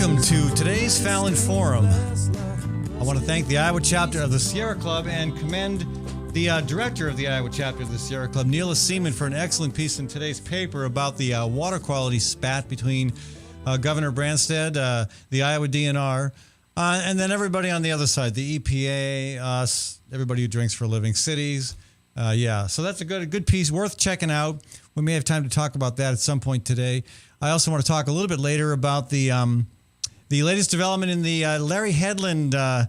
Welcome to today's Fallon Forum. I want to thank the Iowa chapter of the Sierra Club and commend the director of the Iowa chapter of the Sierra Club, Neela Seaman, for an excellent piece in today's paper about the water quality spat between Governor Branstad, the Iowa DNR, and then everybody on the other side, the EPA, us, everybody who drinks for a living, cities. So that's a good piece, worth checking out. We may have time to talk about that at some point today. I also want to talk a little bit later about the latest development in the Larry Hedlund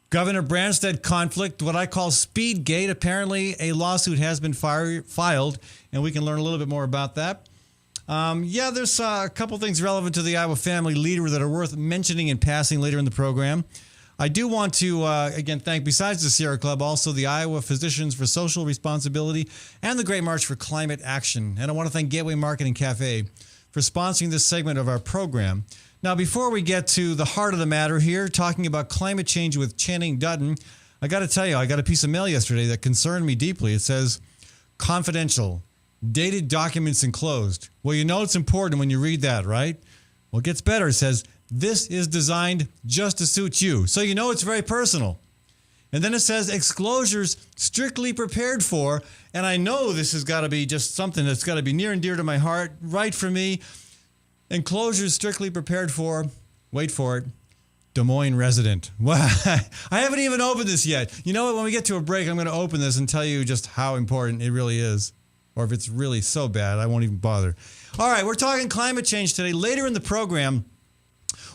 Governor Branstad conflict, what I call Speedgate. Apparently, a lawsuit has been filed, and we can learn a little bit more about that. There's a couple things relevant to the Iowa family leader that are worth mentioning in passing later in the program. I do want to, again, thank, besides the Sierra Club, also the Iowa Physicians for Social Responsibility and the Great March for Climate Action. And I want to thank Gateway Marketing Cafe for sponsoring this segment of our program. Now, before we get to the heart of the matter here, talking about climate change with Channing Dutton, I got to tell you, I got a piece of mail yesterday that concerned me deeply. It says, confidential, dated documents enclosed. Well, you know it's important when you read that, right? Well, it gets better. It says, this is designed just to suit you. So you know it's very personal. And then it says exclosures strictly prepared for. And I know this has got to be just something that's got to be near and dear to my heart, right for me. Enclosures strictly prepared for, wait for it, Des Moines resident. Well, I haven't even opened this yet. You know what? When we get to a break, I'm going to open this and tell you just how important it really is. Or if it's really so bad, I won't even bother. All right, we're talking climate change today. Later in the program,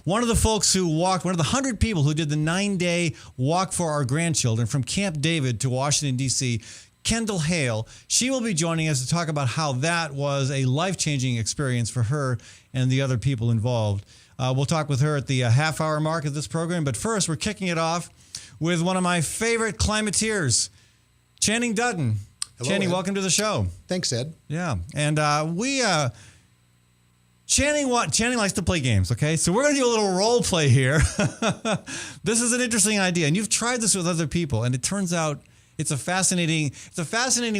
one of the folks who walked, one of the 100 people who did the 9-day walk for our grandchildren from Camp David to Washington, D.C., Kendall Hale, she will be joining us to talk about how that was a life-changing experience for her and the other people involved. We'll talk with her at the half-hour mark of this program. But first, we're kicking it off with one of my favorite climateers, Channing Dutton. Hello, Channing, Ed. welcome to the show. Thanks, Ed. Yeah, and Channing likes to play games, okay? So we're going to do a little role play here. This is an interesting idea, and you've tried this with other people, and it turns out it's a fascinating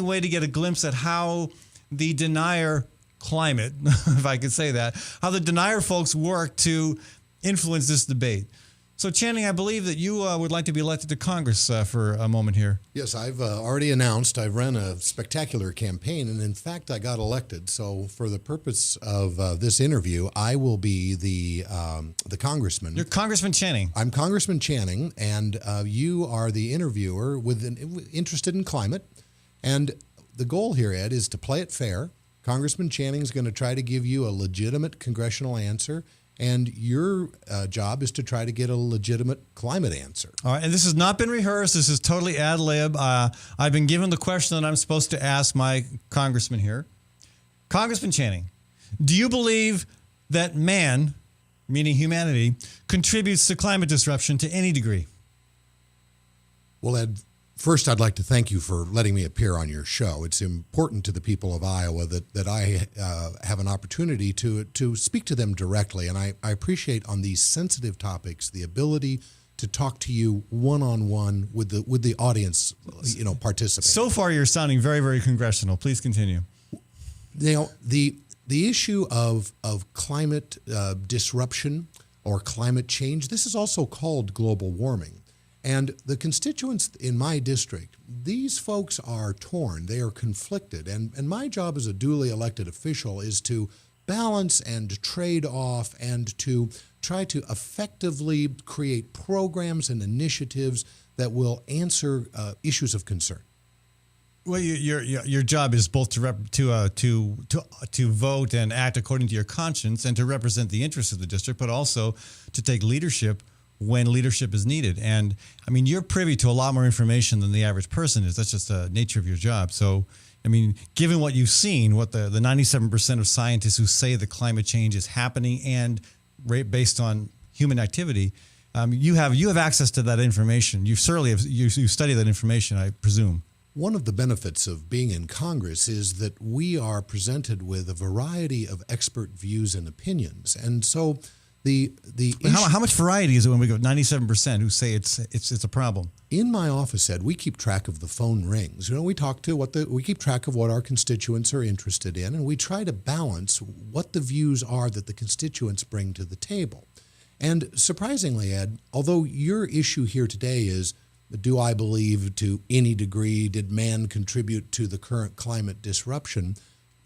way to get a glimpse at how the denier climate, if I could say that, how the denier folks work to influence this debate. So, Channing, I believe that you would like to be elected to Congress for a moment here. Yes, I've already announced I've run a spectacular campaign, and in fact, I got elected. So, for the purpose of this interview, I will be the congressman. You're Congressman Channing. I'm Congressman Channing, and you are the interviewer interested in climate. And the goal here, Ed, is to play it fair. Congressman Channing is going to try to give you a legitimate congressional answer. And your job is to try to get a legitimate climate answer. All right, and this has not been rehearsed. This is totally ad lib. I've been given the question that I'm supposed to ask my congressman here. Congressman Channing, do you believe that man, meaning humanity, contributes to climate disruption to any degree? Well, Ed, first I'd like to thank you for letting me appear on your show. It's important to the people of Iowa that I have an opportunity to speak to them directly, and I appreciate on these sensitive topics the ability to talk to you one-on-one with the audience, participating. So far, you're sounding very, very congressional. Please continue. The issue of climate disruption or climate change, this is also called global warming. And the constituents in my district, these folks are torn. They are conflicted. And my job as a duly elected official is to balance and trade off and to try to effectively create programs and initiatives that will answer issues of concern. Well, your job is both to vote and act according to your conscience and to represent the interests of the district, but also to take leadership when leadership is needed. And I mean, you're privy to a lot more information than the average person is. That's just the nature of your job. So, I mean, given what you've seen, what the 97% of scientists who say that climate change is happening and based on human activity, you have access to that information. You certainly have, you study that information, I presume. One of the benefits of being in Congress is that we are presented with a variety of expert views and opinions. And so the How much variety is it when we go 97% who say it's a problem? In my office, Ed, we keep track of the phone rings. We talk to we keep track of what our constituents are interested in, and we try to balance what the views are that the constituents bring to the table. And surprisingly, Ed, although your issue here today is, do I believe to any degree did man contribute to the current climate disruption,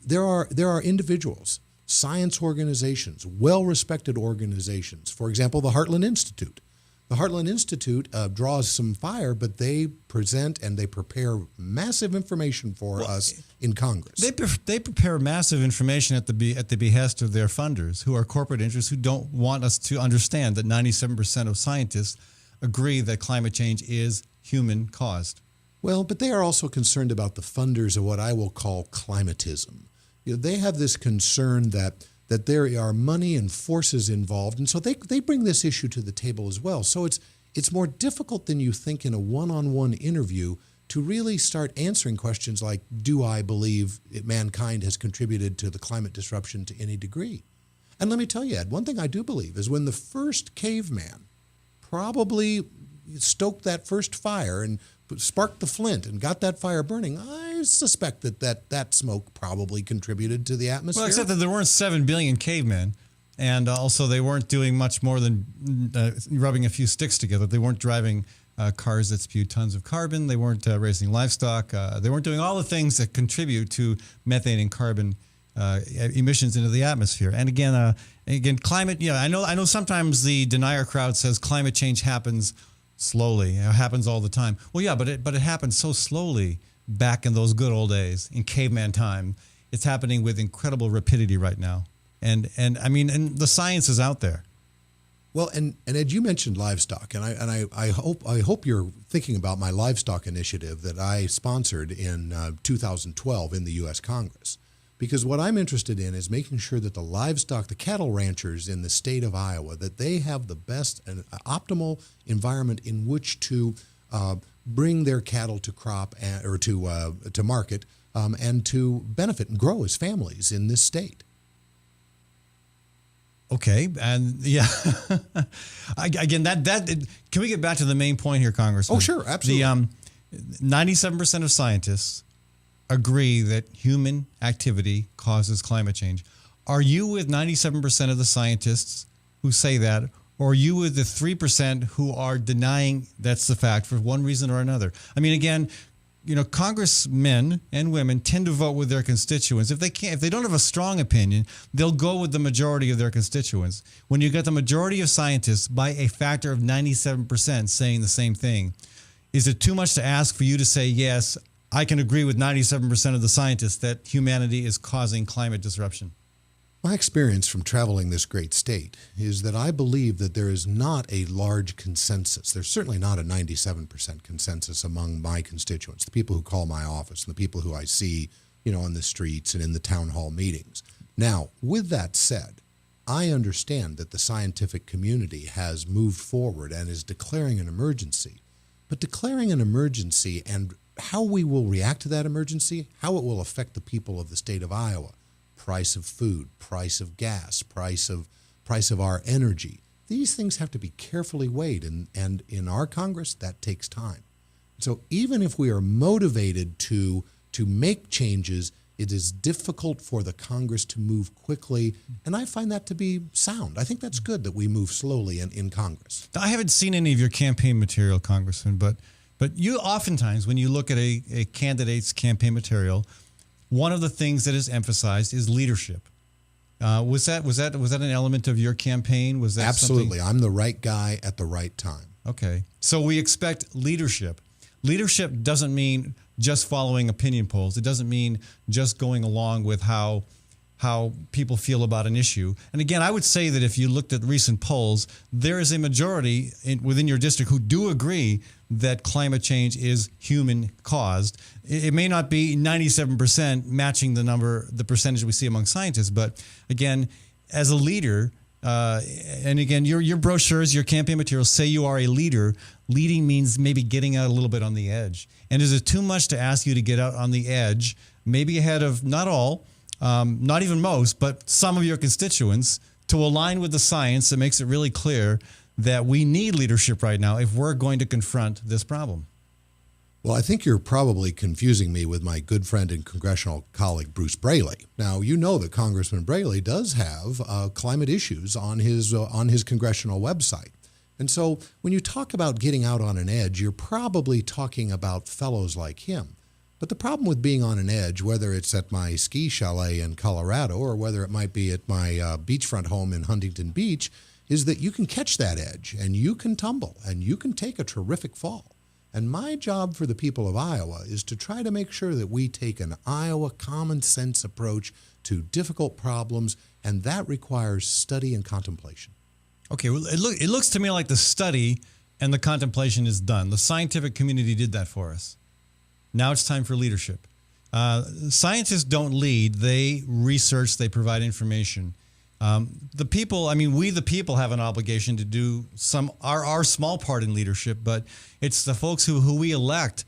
there are individuals, science organizations, well-respected organizations. For example, the Heartland Institute. The Heartland Institute draws some fire, but they present and they prepare massive information for us in Congress. They prepare massive information at the behest of their funders, who are corporate interests who don't want us to understand that 97% of scientists agree that climate change is human-caused. Well, but they are also concerned about the funders of what I will call climatism. They have this concern that there are money and forces involved, and so they bring this issue to the table as well. So it's more difficult than you think in a one-on-one interview to really start answering questions like, do I believe mankind has contributed to the climate disruption to any degree? And let me tell you, Ed, one thing I do believe is when the first caveman probably stoked that first fire and sparked the flint and got that fire burning, I suspect that smoke probably contributed to the atmosphere. Well, except that there weren't 7 billion cavemen, and also they weren't doing much more than rubbing a few sticks together. They weren't driving cars that spew tons of carbon. They weren't raising livestock. They weren't doing all the things that contribute to methane and carbon emissions into the atmosphere. And again, climate. I know. Sometimes the denier crowd says climate change happens slowly. It happens all the time. Well, yeah, but it happened so slowly back in those good old days in caveman time. It's happening with incredible rapidity right now, and the science is out there. Well, and Ed, you mentioned livestock, and I hope you're thinking about my livestock initiative that I sponsored in 2012 in the U.S. Congress. Because what I'm interested in is making sure that the cattle ranchers in the state of Iowa, that they have the best and optimal environment in which to bring their cattle to crop or to market and to benefit and grow as families in this state. Okay, and yeah, again, that can we get back to the main point here, Congressman? Oh, sure, absolutely. The 97% of scientists agree that human activity causes climate change. Are you with 97% of the scientists who say that, or are you with the 3% who are denying that's the fact for one reason or another? I mean, again, congressmen and women tend to vote with their constituents. If they don't have a strong opinion, they'll go with the majority of their constituents. When you get the majority of scientists by a factor of 97% saying the same thing, is it too much to ask for you to say, yes, I can agree with 97% of the scientists that humanity is causing climate disruption? My experience from traveling this great state is that I believe that there is not a large consensus. There's certainly not a 97% consensus among my constituents, the people who call my office and the people who I see, on the streets and in the town hall meetings. Now, with that said, I understand that the scientific community has moved forward and is declaring an emergency. But declaring an emergency and how we will react to that emergency, how it will affect the people of the state of Iowa, price of food, price of gas, price of our energy. These things have to be carefully weighed, and in our Congress, that takes time. So even if we are motivated to make changes, it is difficult for the Congress to move quickly, and I find that to be sound. I think that's good that we move slowly in Congress. I haven't seen any of your campaign material, Congressman, but you oftentimes, when you look at a candidate's campaign material, one of the things that is emphasized is leadership. Was that an element of your campaign? Was that absolutely? I'm the right guy at the right time. Okay, so we expect leadership. Leadership doesn't mean just following opinion polls. It doesn't mean just going along with how people feel about an issue. And again, I would say that if you looked at recent polls, there is a majority within your district who do agree that climate change is human-caused. It may not be 97% matching the percentage we see among scientists, but again, as a leader, and again, your brochures, your campaign materials say you are a leader. Leading means maybe getting out a little bit on the edge. And is it too much to ask you to get out on the edge, maybe ahead of not all, not even most, but some of your constituents, to align with the science that makes it really clear that we need leadership right now if we're going to confront this problem. Well, I think you're probably confusing me with my good friend and congressional colleague, Bruce Braley. Now, you know that Congressman Braley does have climate issues on his congressional website. And so when you talk about getting out on an edge, you're probably talking about fellows like him. But the problem with being on an edge, whether it's at my ski chalet in Colorado or whether it might be at my beachfront home in Huntington Beach, is that you can catch that edge and you can tumble and you can take a terrific fall. And my job for the people of Iowa is to try to make sure that we take an Iowa common sense approach to difficult problems, and that requires study and contemplation. Okay, well, it looks to me like the study and the contemplation is done. The scientific community did that for us. Now it's time for leadership. Scientists don't lead. They research, they provide information. The people, I mean, we the people have an obligation to do our small part in leadership, but it's the folks who we elect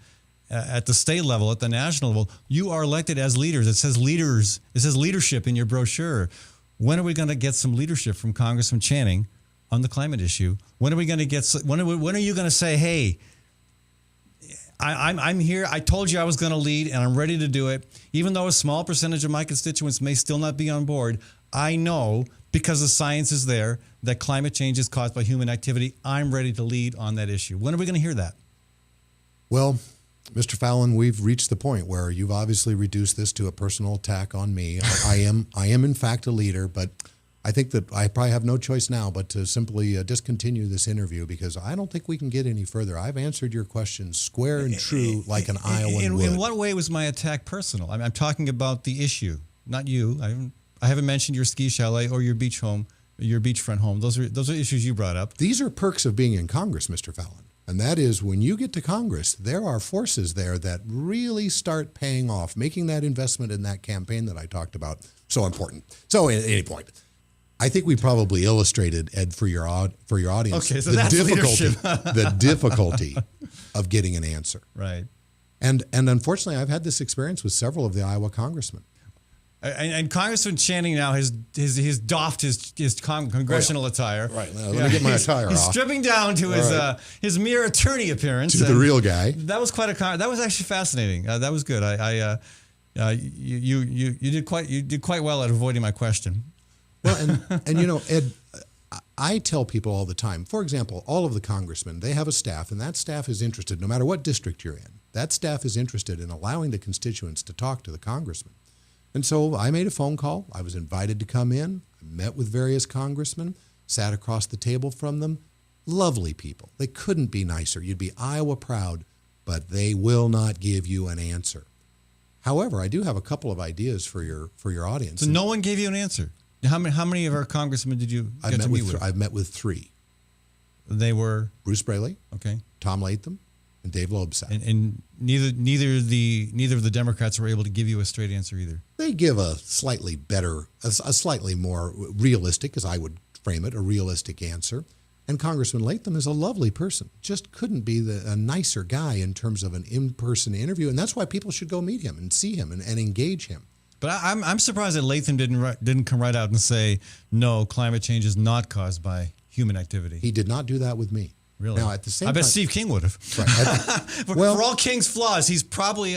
at the state level, at the national level. You are elected as leaders. It says leaders. It says leadership in your brochure. When are we going to get some leadership from Congressman Channing on the climate issue? When are we going to get? When are you going to say, hey, I'm here. I told you I was going to lead, and I'm ready to do it. Even though a small percentage of my constituents may still not be on board, I know, because the science is there, that climate change is caused by human activity. I'm ready to lead on that issue. When are we going to hear that? Well, Mr. Fallon, we've reached the point where you've obviously reduced this to a personal attack on me. I am in fact a leader, but I think that I probably have no choice now but to simply discontinue this interview because I don't think we can get any further. I've answered your questions square and true like an Iowan would. In what way was my attack personal? I'm talking about the issue, not you. I haven't mentioned your ski chalet or your beach home, your beachfront home. Those are issues you brought up. These are perks of being in Congress, Mr. Fallon. And that is when you get to Congress, there are forces there that really start paying off, making that investment in that campaign that I talked about so important. So at any point, I think we probably illustrated, Ed, for your audience, okay, so that's leadership. the difficulty of getting an answer. Right. And unfortunately, I've had this experience with several of the Iowa congressmen. And Congressman Channing now has doffed his congressional attire. Right. Now, let me get my attire off. He's stripping down to his mere attorney appearance. To the real guy. That was that was actually fascinating. That was good. You did quite well at avoiding my question. Well, and you know, Ed, I tell people all the time, for example, all of the congressmen, they have a staff, and that staff is interested, no matter what district you're in, that staff is interested in allowing the constituents to talk to the congressman. And so I made a phone call. I was invited to come in. I met with various congressmen, sat across the table from them. Lovely people. They couldn't be nicer. You'd be Iowa proud, but they will not give you an answer. However, I do have a couple of ideas for your audience. So no one gave you an answer? How many of our congressmen did you get to meet with? I've met with 3. They were? Bruce Braley, okay, Tom Latham, and Dave Loebsack. And neither of the Democrats were able to give you a straight answer either. They give a slightly better, a slightly more realistic, as I would frame it, a realistic answer. And Congressman Latham is a lovely person. Just couldn't be a nicer guy in terms of an in-person interview. And that's why people should go meet him and see him and engage him. But I'm surprised that Latham didn't come right out and say, no, climate change is not caused by human activity. He did not do that with me. Really? Now, at the same I bet time, Steve King would have. Right. For all King's flaws, he's probably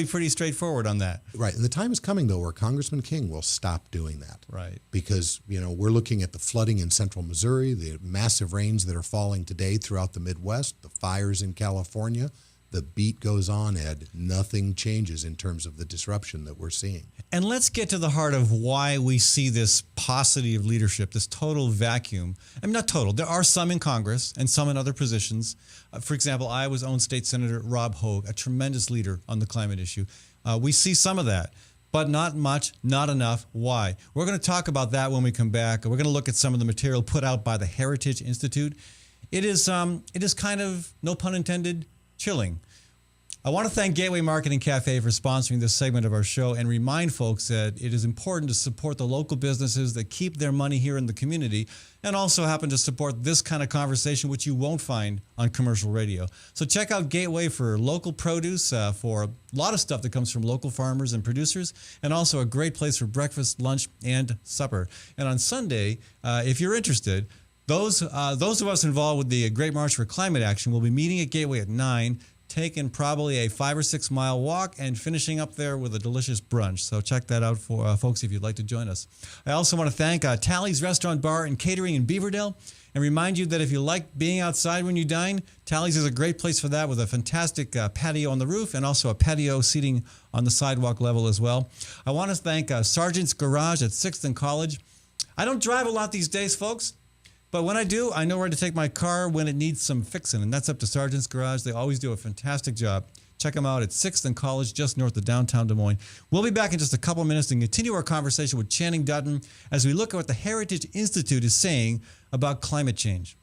pretty straightforward on that. Right. And the time is coming, though, where Congressman King will stop doing that. Right. Because, we're looking at the flooding in central Missouri, the massive rains that are falling today throughout the Midwest, the fires in California. The beat goes on, Ed. Nothing changes in terms of the disruption that we're seeing. And let's get to the heart of why we see this paucity of leadership, this total vacuum. I mean, not total. There are some in Congress and some in other positions. For example, Iowa's own State Senator Rob Hogue, a tremendous leader on the climate issue. We see some of that, but not much, not enough. Why? We're going to talk about that when we come back. We're going to look at some of the material put out by the Heritage Institute. It is kind of, no pun intended, chilling. I want to thank Gateway Marketing Cafe for sponsoring this segment of our show and remind folks that it is important to support the local businesses that keep their money here in the community and also happen to support this kind of conversation, which you won't find on commercial radio. So check out Gateway for local produce, for a lot of stuff that comes from local farmers and producers, and also a great place for breakfast, lunch, and supper. And on Sunday, if you're interested, those of us involved with the Great March for Climate Action will be meeting at Gateway at 9, taking probably a 5 or 6 mile walk and finishing up there with a delicious brunch. So check that out for folks if you'd like to join us. I also want to thank Tally's Restaurant, Bar, and Catering in Beaverdale and remind you that if you like being outside when you dine, Tally's is a great place for that with a fantastic patio on the roof and also a patio seating on the sidewalk level as well. I want to thank Sergeant's Garage at 6th and College. I don't drive a lot these days, folks. But when I do, I know where to take my car when it needs some fixing, and that's up to Sergeant's Garage. They always do a fantastic job. Check them out at 6th and College, just north of downtown Des Moines. We'll be back in just a couple of minutes and continue our conversation with Channing Dutton as we look at what the Heritage Institute is saying about climate change.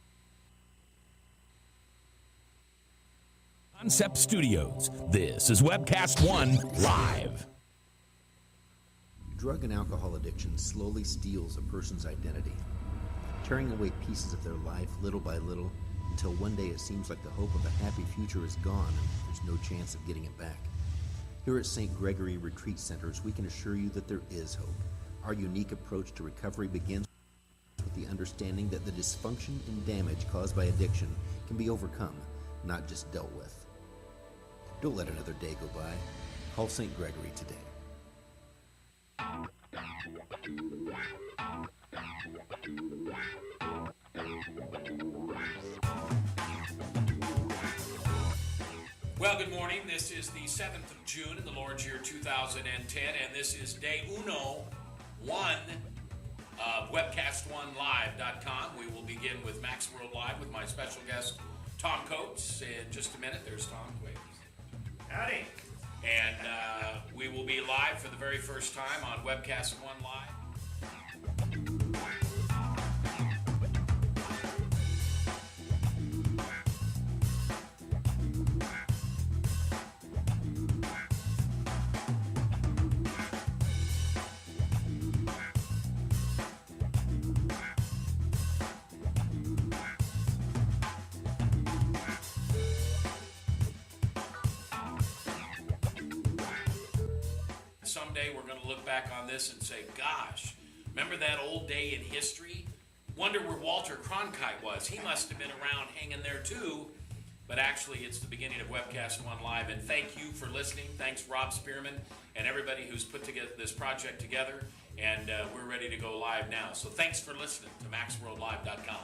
Concept Studios. This is Webcast One Live. Drug and alcohol addiction slowly steals a person's identity, tearing away pieces of their life little by little until one day it seems like the hope of a happy future is gone and there's no chance of getting it back. Here at St. Gregory Retreat Centers, we can assure you that there is hope. Our unique approach to recovery begins with the understanding that the dysfunction and damage caused by addiction can be overcome, not just dealt with. Don't let another day go by. Call St. Gregory today. Well, good morning. This is the 7th of June in the Lord's year 2010, and this is day 1 of webcast1live.com. We will begin with Max World Live with my special guest, Tom Coates. In just a minute, there's Tom. Wait. Howdy. And we will be live for the very first time on Webcast One Live. Someday we're going to look back on this and say, gosh, remember that old day in history? Wonder where Walter Cronkite was. He must have been around hanging there too. But actually, it's the beginning of Webcast One Live. And thank you for listening. Thanks, Rob Spearman, and everybody who's put together this project together. And we're ready to go live now. So thanks for listening to MaxWorldLive.com.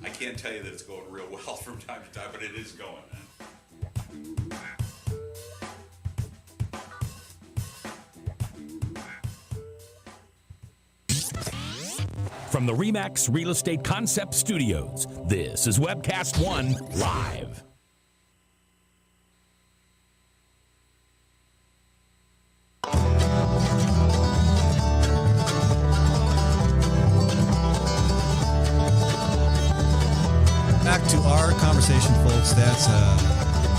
I can't tell you that it's going real well from time to time, but it is going. From the RE/MAX Real Estate Concept Studios, this is Webcast One Live. Back to our conversation, folks. That's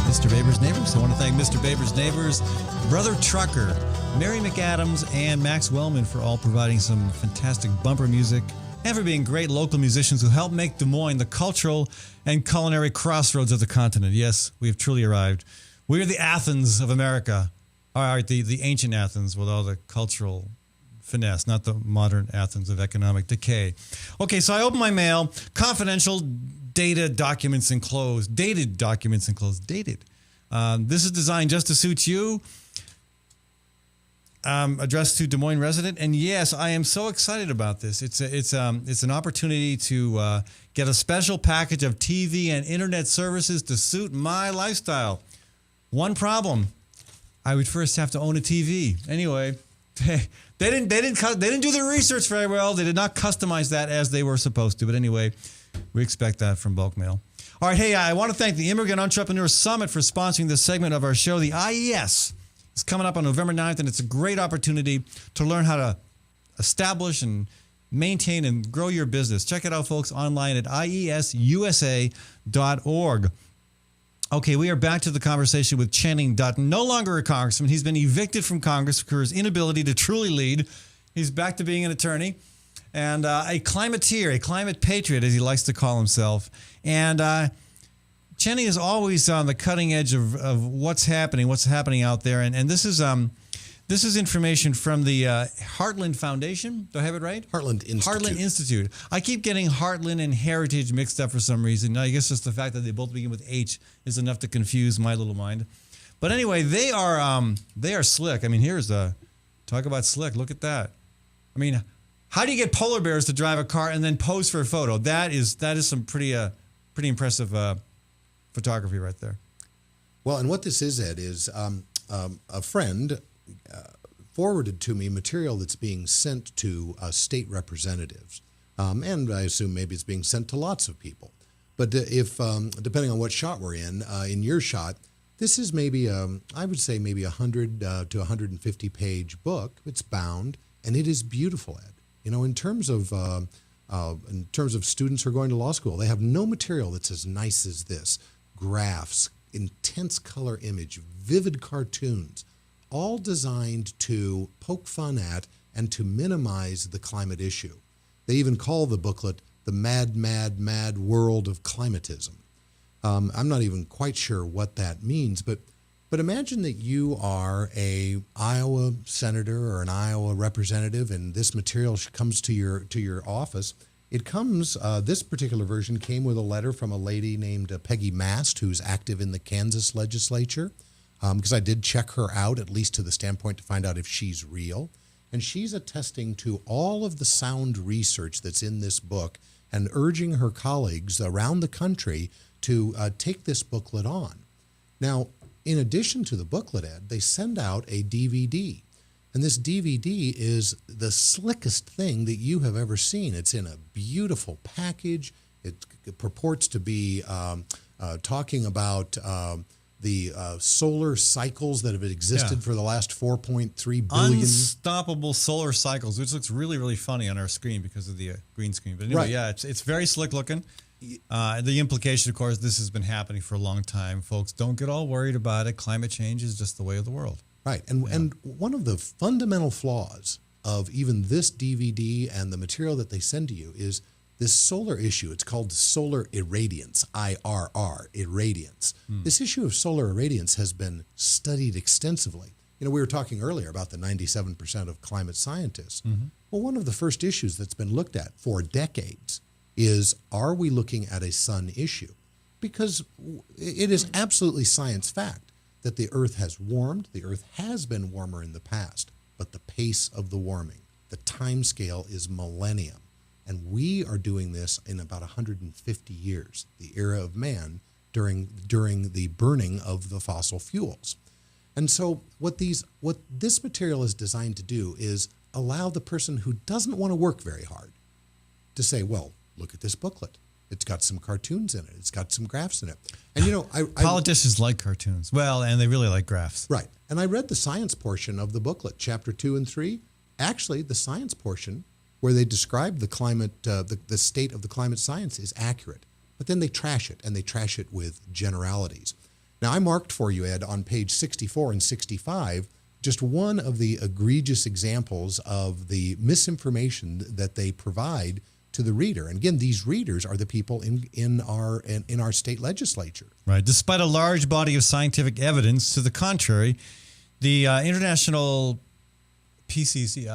Mr. Baber's Neighbors. I want to thank Mr. Baber's Neighbors, Brother Trucker, Mary McAdams, and Max Wellman for all providing some fantastic bumper music and for being great local musicians who help make Des Moines the cultural and culinary crossroads of the continent. Yes, we have truly arrived. We are the Athens of America. All right, the ancient Athens with all the cultural finesse, not the modern Athens of economic decay. Okay, so I open my mail. Confidential dated documents enclosed. Dated documents enclosed. Dated. This is designed just to suit you. Addressed to Des Moines resident, and yes, I am so excited about this. It's an opportunity to get a special package of TV and internet services to suit my lifestyle. One problem: I would first have to own a TV. Anyway, they didn't do their research very well. They did not customize that as they were supposed to. But anyway, we expect that from bulk mail. All right, hey, I want to thank the Immigrant Entrepreneur Summit for sponsoring this segment of our show. The IES It's coming up on November 9th, and it's a great opportunity to learn how to establish and maintain and grow your business. Check it out, folks, online at iesusa.org. Okay, we are back to the conversation with Channing Dutton. No longer a congressman. He's been evicted from Congress for his inability to truly lead. He's back to being an attorney and a climateer, a climate patriot, as he likes to call himself. And Channing is always on the cutting edge of what's happening out there. And this is information from the Heartland Foundation. Do I have it right? Heartland Institute. Heartland Institute. I keep getting Heartland and Heritage mixed up for some reason. I guess just the fact that they both begin with H is enough to confuse my little mind. But anyway, they are slick. I mean, talk about slick. Look at that. I mean, how do you get polar bears to drive a car and then pose for a photo? That is some pretty impressive photography right there. Well, and what this is, Ed, is a friend forwarded to me material that's being sent to state representatives. And I assume maybe it's being sent to lots of people. But if, depending on what shot we're in your shot, this is maybe, I would say maybe 100 to 150 page book. It's bound, and it is beautiful, Ed. You know, in terms of students who are going to law school, they have no material that's as nice as this. Graphs, intense color image, vivid cartoons, all designed to poke fun at and to minimize the climate issue. They even call the booklet The Mad, Mad, Mad World of Climatism. I'm not even quite sure what that means, but imagine that you are a Iowa senator or an Iowa representative, and this material comes to your office. It comes, this particular version came with a letter from a lady named Peggy Mast, who's active in the Kansas legislature, because I did check her out, at least to the standpoint to find out if she's real. And she's attesting to all of the sound research that's in this book and urging her colleagues around the country to take this booklet on. Now, in addition to the booklet, Ed, they send out a DVD. And this DVD is the slickest thing that you have ever seen. It's in a beautiful package. It purports to be talking about the solar cycles that have existed for the last 4.3 billion. Unstoppable solar cycles, which looks really, really funny on our screen because of the green screen. But anyway, yeah, it's very slick looking. The implication, of course, this has been happening for a long time. Folks, don't get all worried about it. Climate change is just the way of the world. Right. And one of the fundamental flaws of even this DVD and the material that they send to you is this solar issue. It's called solar irradiance, IRR, irradiance. This issue of solar irradiance has been studied extensively. You know, we were talking earlier about the 97% of climate scientists. Well, one of the first issues that's been looked at for decades is, are we looking at a sun issue? Because it is absolutely science fact that the Earth has warmed. The Earth has been warmer in the past, but the pace of the warming, the time scale is millennium. And we are doing this in about 150 years, the era of man during the burning of the fossil fuels. And so what this material is designed to do is allow the person who doesn't want to work very hard to say, well, look at this booklet. It's got some cartoons in it. It's got some graphs in it. And, you know, politicians like cartoons. Well, and they really like graphs. Right. And I read the science portion of the booklet, chapter 2 and 3. Actually, the science portion where they describe the climate, the state of the climate science is accurate. But then they trash it, and they trash it with generalities. Now, I marked for you, Ed, on page 64 and 65, just one of the egregious examples of the misinformation that they provide to the reader. And again, these readers are the people in our state legislature. Right. Despite a large body of scientific evidence to the contrary, the international PCC,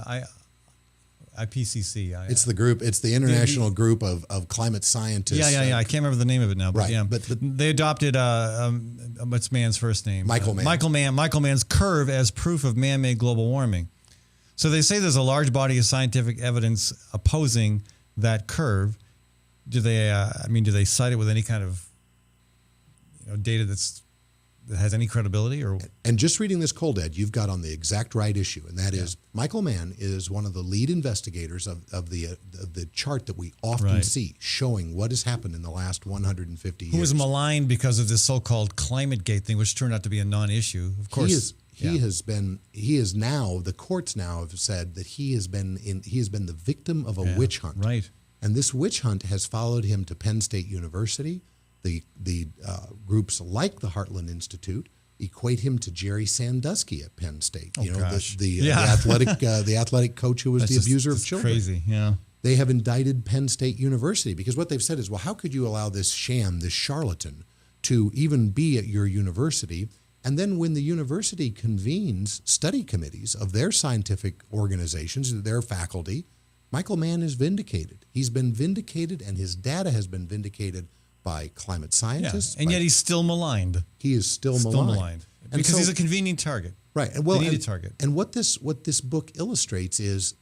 IPCC. It's the group. It's the international group of climate scientists. Yeah. I can't remember the name of it now. But right. Yeah. But they adopted what's man's first name? Michael Mann. Michael Mann's curve as proof of man-made global warming. So they say there's a large body of scientific evidence opposing that curve. Do they cite it with any kind of data that has any credibility? And just reading this cold, Ed, you've got on the exact right issue, and that is Michael Mann is one of the lead investigators of the chart that we often see showing what has happened in the last 150 years. Who was maligned because of this so-called ClimateGate thing, which turned out to be a non-issue. Of course, He is now, the courts now have said that he has been the victim of a witch hunt. Right. And this witch hunt has followed him to Penn State University. The groups like the Heartland Institute equate him to Jerry Sandusky at Penn State. The athletic coach who was the abuser of children. Crazy, yeah. They have indicted Penn State University because what they've said is, well, how could you allow this sham, this charlatan, to even be at your university? And then when the university convenes study committees of their scientific organizations, their faculty, Michael Mann is vindicated. He's been vindicated, and his data has been vindicated by climate scientists. Yeah. And yet he's still maligned. He is still maligned. Because he's a convenient target. Right. And they need a target. And what this book illustrates is,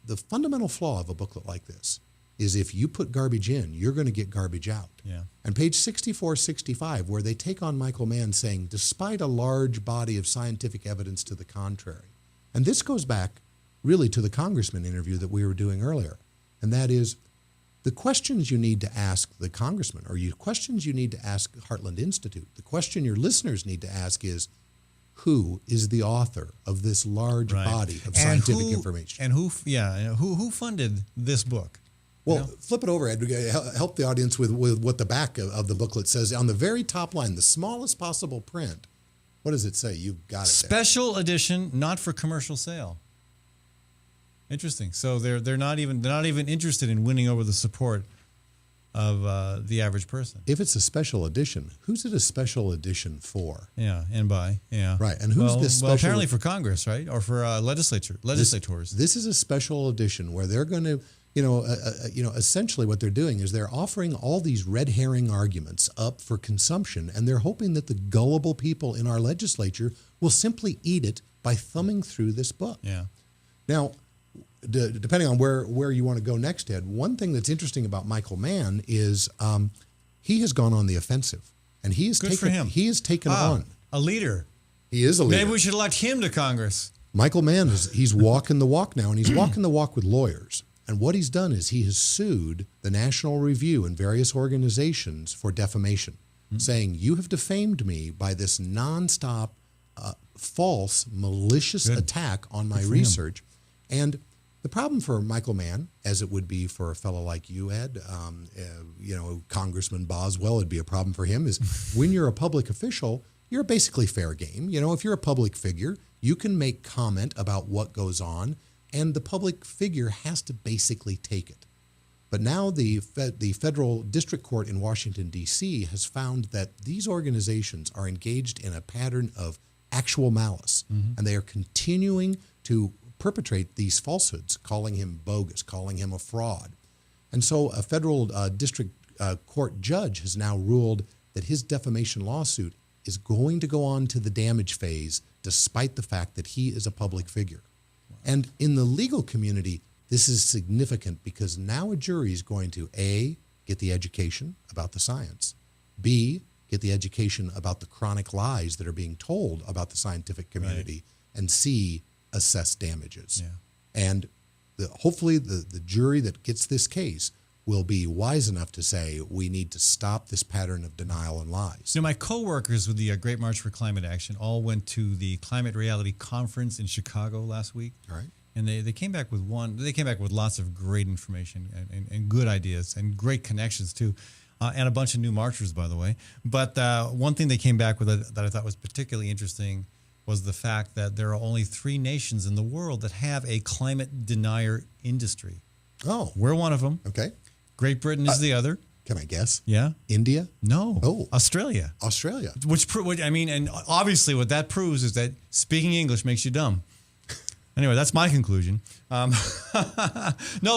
the fundamental flaw of a booklet like this is if you put garbage in, you're going to get garbage out. Yeah. And page 64-65, where they take on Michael Mann saying, despite a large body of scientific evidence to the contrary, and this goes back really to the congressman interview that we were doing earlier, and that is the questions you need to ask the congressman, or questions you need to ask Heartland Institute, the question your listeners need to ask is, who is the author of this large body of scientific information? And who funded this book? Well, flip it over, Ed. Help the audience with what the back of the booklet says. On the very top line, the smallest possible print, what does it say? You've got it Special edition, not for commercial sale. Interesting. So they're not even interested in winning over the support of the average person. If it's a special edition, who's it a special edition for? Yeah, and by. Yeah. Right. And who's this special? Well, apparently for Congress, right? Or for legislators. This is a special edition where they're going to, essentially what they're doing is they're offering all these red herring arguments up for consumption, and they're hoping that the gullible people in our legislature will simply eat it by thumbing through this book. Yeah. Now, depending on where you want to go next, Ed, one thing that's interesting about Michael Mann is he has gone on the offensive, and he has taken on a leader. He is a leader. Maybe we should elect him to Congress. Michael Mann he's walking the walk now, and he's walking the walk with lawyers. And what he's done is he has sued the National Review and various organizations for defamation, saying you have defamed me by this nonstop, false, malicious attack on my research. And the problem for Michael Mann, as it would be for a fellow like you, Ed, Congressman Boswell, it'd be a problem for him, is when you're a public official, you're basically fair game. If you're a public figure, you can make comment about what goes on, and the public figure has to basically take it. But now the federal district court in Washington, D.C. has found that these organizations are engaged in a pattern of actual malice, and they are continuing to perpetrate these falsehoods, calling him bogus, calling him a fraud. And so a federal district court judge has now ruled that his defamation lawsuit is going to go on to the damage phase despite the fact that he is a public figure. And in the legal community, this is significant because now a jury is going to A, get the education about the science, B, get the education about the chronic lies that are being told about the scientific community, and C, assess damages. Yeah. And hopefully the jury that gets this case will be wise enough to say we need to stop this pattern of denial and lies. My coworkers with the Great March for Climate Action all went to the Climate Reality Conference in Chicago last week. All right. And they came back with lots of great information and good ideas and great connections too, and a bunch of new marchers, by the way. But one thing they came back with that I thought was particularly interesting was the fact that there are only 3 nations in the world that have a climate denier industry. Oh. We're one of them. Okay. Great Britain is the other. Can I guess? Yeah. India? No. Oh. Australia. Australia. And obviously what that proves is that speaking English makes you dumb. Anyway, that's my conclusion. No,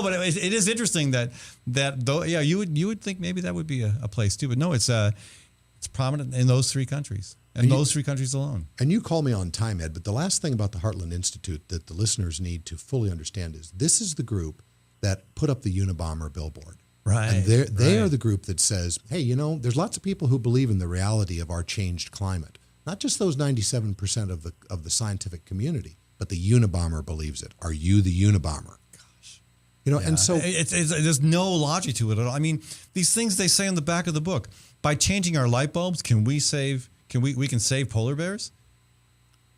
but it is interesting that though, yeah, you would think maybe that would be a place too, but no, it's prominent in those 3 countries. And those 3 countries alone. And you call me on time, Ed, but the last thing about the Heartland Institute that the listeners need to fully understand is this is the group that put up the Unabomber billboard. Right. And they are the group that says, hey, there's lots of people who believe in the reality of our changed climate. Not just those 97% of the scientific community, but the Unabomber believes it. Are you the Unabomber? Gosh. And so there's no logic to it at all. I mean, these things they say on the back of the book. By changing our light bulbs, we can save polar bears?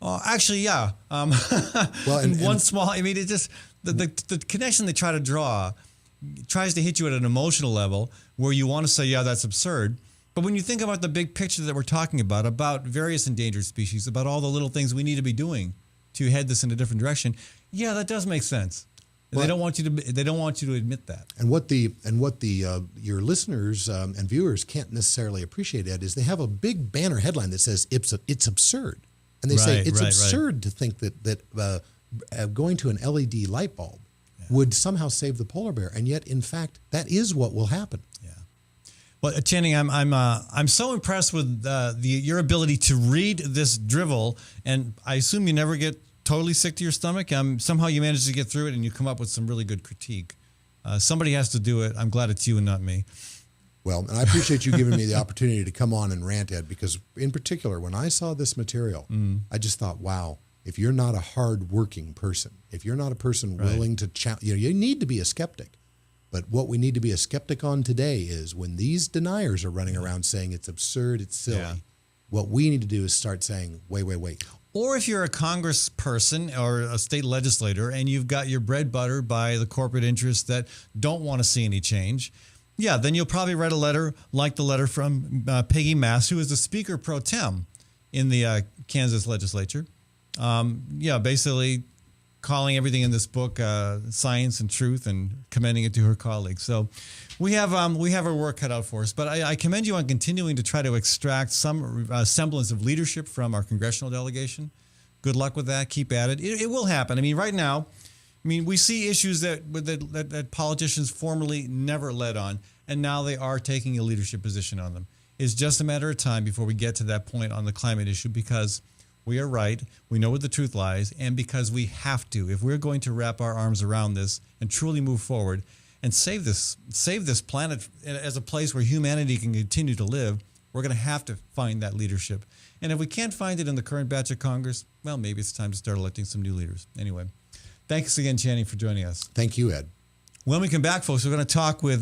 Actually, yeah. Well, and one small. I mean, it just the connection they try to draw tries to hit you at an emotional level where you want to say, yeah, that's absurd. But when you think about the big picture that we're talking about various endangered species, about all the little things we need to be doing to head this in a different direction, yeah, that does make sense. And they don't want you to admit that. And what your listeners and viewers can't necessarily appreciate, Ed, is they have a big banner headline that says it's absurd, and they say it's absurd to think that going to an LED light bulb would somehow save the polar bear, and yet in fact that is what will happen. Yeah. Well, Channing, I'm so impressed with your ability to read this drivel, and I assume you never get totally sick to your stomach. Somehow you manage to get through it, and you come up with some really good critique. Somebody has to do it. I'm glad it's you and not me. Well, and I appreciate you giving me the opportunity to come on and rant, Ed, because in particular, when I saw this material, I just thought, wow, if you're not a hard-working person, if you're not a person willing to challenge, you need to be a skeptic. But what we need to be a skeptic on today is when these deniers are running around saying it's absurd, it's silly, what we need to do is start saying, wait. Or if you're a congressperson or a state legislator and you've got your bread buttered by the corporate interests that don't want to see any change, then you'll probably write a letter like the letter from Peggy Mass, who is the Speaker pro tem in the Kansas legislature. Basically calling everything in this book science and truth and commending it to her colleagues. So we have our work cut out for us. But I commend you on continuing to try to extract some semblance of leadership from our congressional delegation. Good luck with that. Keep at it. It will happen. I mean, right now, we see issues that politicians formerly never led on, and now they are taking a leadership position on them. It's just a matter of time before we get to that point on the climate issue, because we are right, we know where the truth lies, and because we have to. If we're going to wrap our arms around this and truly move forward and save this planet as a place where humanity can continue to live, we're going to have to find that leadership. And if we can't find it in the current batch of Congress, well, maybe it's time to start electing some new leaders. Anyway, thanks again, Channing, for joining us. Thank you, Ed. When we come back, folks, we're going to talk with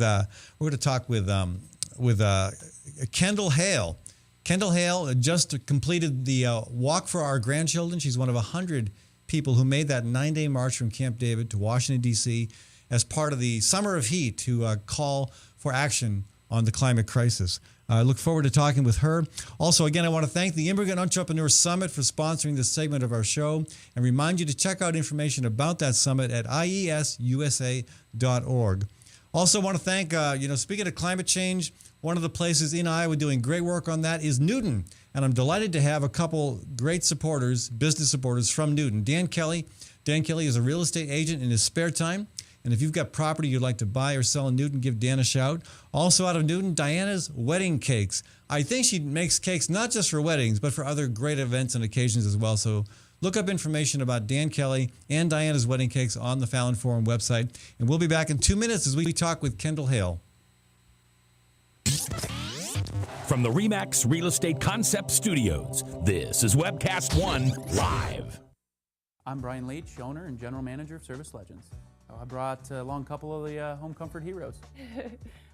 Kendall Hale. Kendall Hale just completed the Walk for Our Grandchildren. She's one of 100 people who made that 9-day march from Camp David to Washington, D.C. as part of the Summer of Heat to call for action on the climate crisis. I look forward to talking with her. Also, again, I want to thank the Immigrant Entrepreneur Summit for sponsoring this segment of our show and remind you to check out information about that summit at iesusa.org. Also, want to thank, speaking of climate change, one of the places in Iowa doing great work on that is Newton. And I'm delighted to have a couple great supporters, business supporters from Newton. Dan Kelly. Dan Kelly is a real estate agent in his spare time. And if you've got property you'd like to buy or sell in Newton, give Dan a shout. Also out of Newton, Diana's Wedding Cakes. I think she makes cakes not just for weddings, but for other great events and occasions as well. So look up information about Dan Kelly and Diana's Wedding Cakes on the Fallon Forum website. And we'll be back in 2 minutes as we talk with Kendall Hale. From the RE/MAX Real Estate Concept Studios, this is Webcast One Live. I'm Brian Leach, owner and general manager of Service Legends. I brought along a couple of the home comfort heroes.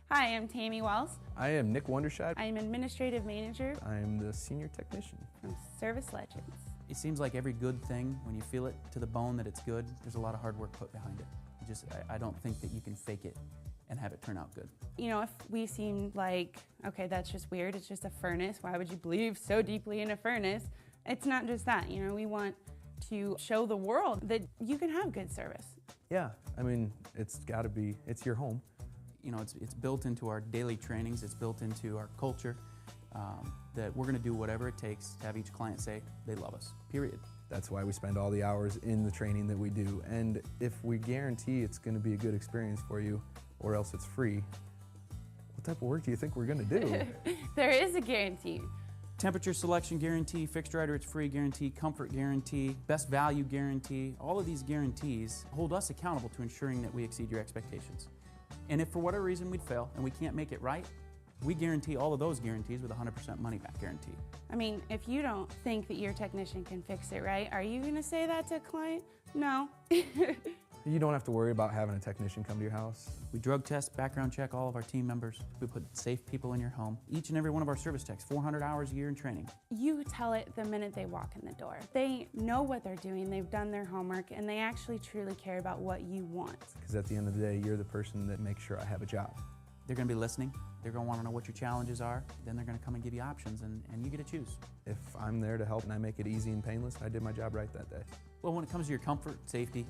Hi, I'm Tammy Wells. I am Nick Wondershot. I'm administrative manager I am the senior technician from Service Legends. It seems like every good thing, when you feel it to the bone that it's good, there's a lot of hard work put behind it. I don't think that you can fake it and have it turn out good. You know, if we seem like, okay, that's just weird, it's just a furnace, why would you believe so deeply in a furnace? It's not just that, we want to show the world that you can have good service. Yeah, it's got to be, it's your home. It's built into our daily trainings, it's built into our culture, that we're going to do whatever it takes to have each client say they love us, period. That's why we spend all the hours in the training that we do. And if we guarantee it's going to be a good experience for you, or else it's free, what type of work do you think we're going to do? There is a guarantee. Temperature selection guarantee, fixed right or it's free guarantee, comfort guarantee, best value guarantee. All of these guarantees hold us accountable to ensuring that we exceed your expectations. And if for whatever reason we'd fail and we can't make it right, we guarantee all of those guarantees with a 100% money back guarantee. If you don't think that your technician can fix it right, are you going to say that to a client? No. You don't have to worry about having a technician come to your house. We drug test, background check all of our team members. We put safe people in your home. Each and every one of our service techs, 400 hours a year in training. You tell it the minute they walk in the door. They know what they're doing, they've done their homework, and they actually truly care about what you want. Because at the end of the day, you're the person that makes sure I have a job. They're going to be listening. They're going to want to know what your challenges are. Then they're going to come and give you options, and you get to choose. If I'm there to help and I make it easy and painless, I did my job right that day. Well, when it comes to your comfort, safety,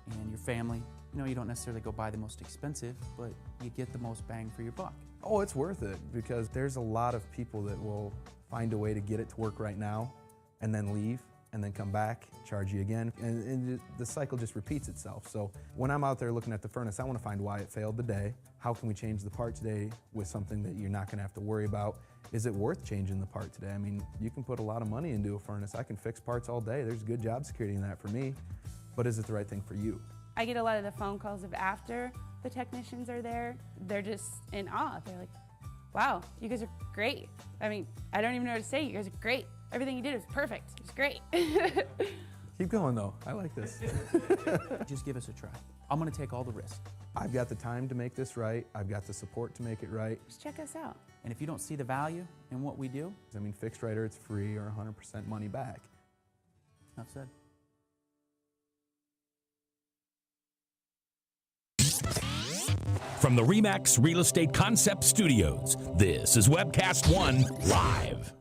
and your family, you don't necessarily go buy the most expensive, but you get the most bang for your buck. Oh, it's worth it, because there's a lot of people that will find a way to get it to work right now and then leave and then come back, charge you again, and the cycle just repeats itself. So when I'm out there looking at the furnace, I want to find why it failed today. How can we change the part today with something that you're not going to have to worry about? Is it worth changing the part today? I mean, you can put a lot of money into a furnace. I can fix parts all day. There's good job security in that for me, but is it the right thing for you? I get a lot of the phone calls of after the technicians are there. They're just in awe. They're like, wow, you guys are great. I mean, I don't even know what to say. You guys are great. Everything you did was perfect. It was great. Keep going though, I like this. Just give us a try. I'm going to take all the risk. I've got the time to make this right. I've got the support to make it right. Just check us out. And if you don't see the value in what we do, I mean, fixed right or it's free or 100% money back. enough said. From the RE/MAX Real Estate Concept Studios, this is Webcast One Live.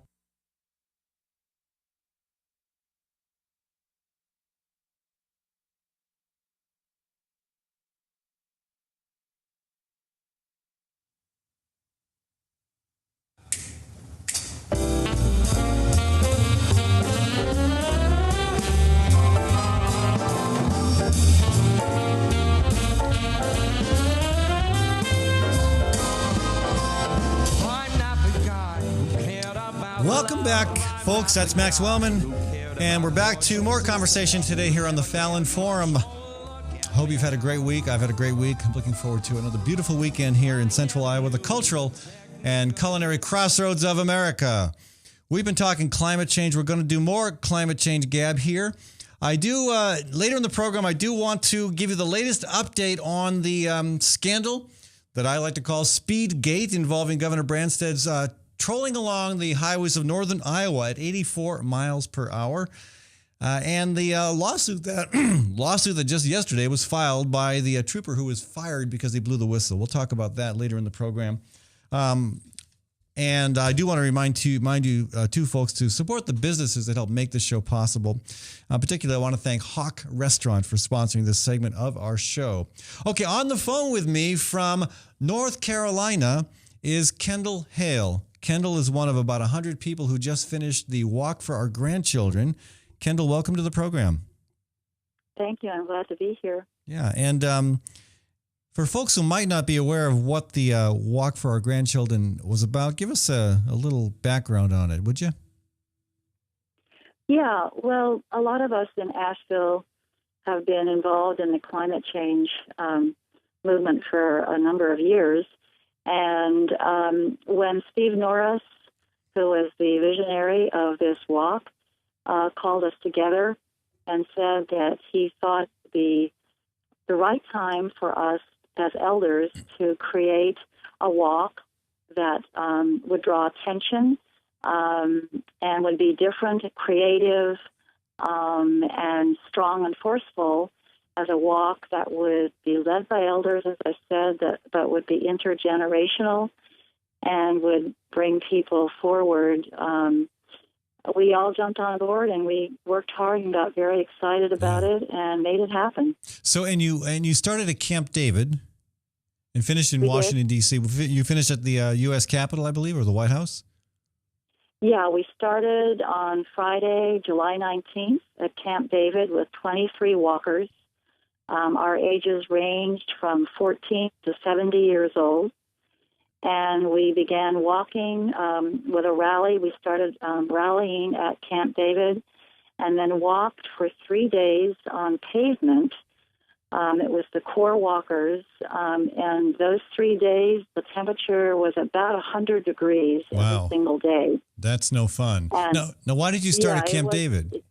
Welcome back, folks. That's Max Wellman, and we're back to more conversation today here on the Fallon Forum. Hope you've had a great week. I've had a great week. I'm looking forward to another beautiful weekend here in Central Iowa, the cultural and culinary crossroads of America. We've been talking climate change. We're going to do more climate change gab here. I do, later in the program, I do want to give you the latest update on the scandal that I like to call Speedgate, involving Governor Branstad's trolling along the highways of northern Iowa at 84 miles per hour. And the lawsuit that just yesterday was filed by the trooper who was fired because he blew the whistle. We'll talk about that later in the program. And I do want to remind you, folks, to support the businesses that help make this show possible. Particularly, I want to thank Hawk Restaurant for sponsoring this segment of our show. Okay, on the phone with me from North Carolina is Kendall Hale. Kendall is one of about 100 people who just finished the Walk for Our Grandchildren. Kendall, welcome to the program. Thank you. I'm glad to be here. Yeah, and for folks who might not be aware of what the Walk for Our Grandchildren was about, give us a little background on it, would you? Yeah, well, a lot of us in Asheville have been involved in the climate change movement for a number of years. And when Steve Norris, who was the visionary of this walk, called us together and said that he thought the right time for us as elders to create a walk that would draw attention and would be different, creative, and strong and forceful, as a walk that would be led by elders, as I said, but would be intergenerational and would bring people forward. We all jumped on board and we worked hard and got very excited about it and made it happen. So, and you started at Camp David and finished in Washington, D.C. You finished at the U.S. Capitol, I believe, or the White House? Yeah, we started on Friday, July 19th at Camp David with 23 walkers. Our ages ranged from 14 to 70 years old. And we began walking with a rally. We started rallying at Camp David and then walked for 3 days on pavement. It was the core walkers. And those 3 days, the temperature was about 100 degrees every single day. That's no fun. Now, why did you start at Camp David?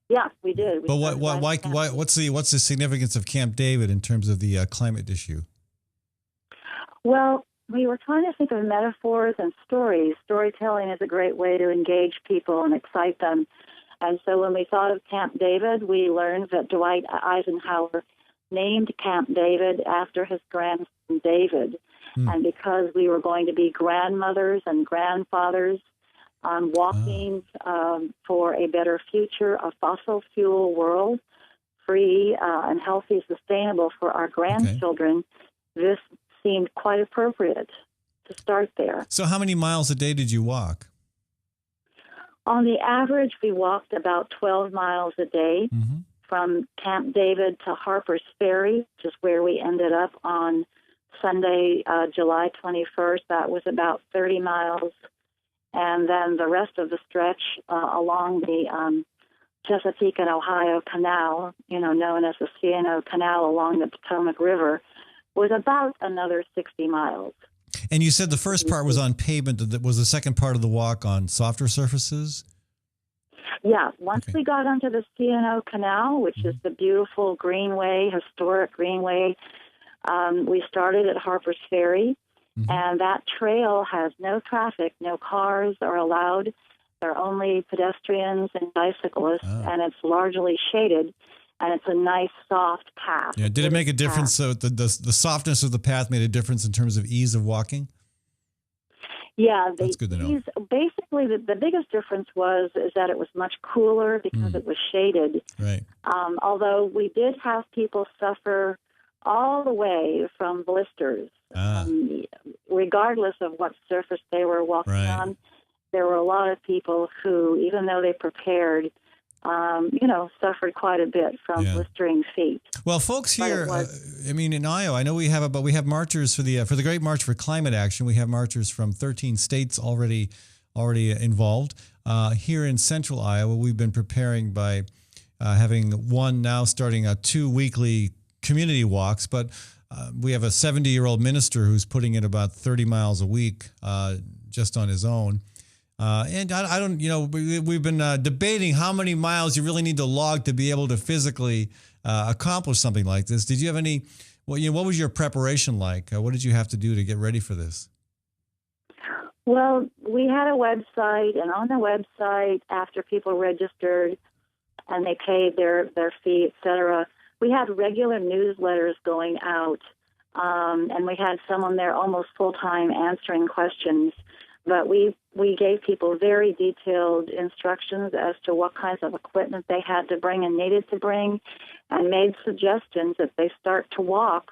Yeah, we did. We But started by Camp David. what's the significance of Camp David in terms of the climate issue? Well, we were trying to think of metaphors and stories. Storytelling is a great way to engage people and excite them. And so when we thought of Camp David, we learned that Dwight Eisenhower named Camp David after his grandson David. And because we were going to be grandmothers and grandfathers walking for a better future, a fossil fuel world, free and healthy, sustainable for our grandchildren, this seemed quite appropriate to start there. So how many miles a day did you walk? On the average, we walked about 12 miles a day from Camp David to Harper's Ferry, which is where we ended up on Sunday, July 21st. That was about 30 miles. And then the rest of the stretch along the Chesapeake and Ohio Canal, known as the C&O Canal along the Potomac River, was about another 60 miles. And you said the first part was on pavement. Was the second part of the walk on softer surfaces? Yeah. Once we got onto the C&O Canal, which is the beautiful greenway, historic greenway, we started at Harper's Ferry, and that trail has no traffic. No cars are allowed. There are only pedestrians and bicyclists, and it's largely shaded. And it's a nice, soft path. Yeah. Did it make a difference? So the softness of the path made a difference in terms of ease of walking? Yeah. That's good to know. Basically, the biggest difference is that it was much cooler because it was shaded. Right. Although we did have people suffer all the way from blisters. Regardless of what surface they were walking on, there were a lot of people who, even though they prepared, suffered quite a bit from blistering feet. Well, folks here, in Iowa, I know we have marchers for the Great March for Climate Action. We have marchers from 13 states already involved. Here in Central Iowa, we've been preparing by having starting 2 weekly community walks, but we have a 70-year-old minister who's putting in about 30 miles a week just on his own. And I don't, we've been debating how many miles you really need to log to be able to physically accomplish something like this. Did you have any, what was your preparation like? What did you have to do to get ready for this? Well, we had a website, and on the website, after people registered and they paid their fee, et cetera, we had regular newsletters going out, and we had someone there almost full-time answering questions. But we gave people very detailed instructions as to what kinds of equipment they had to bring and needed to bring, and made suggestions that they start to walk,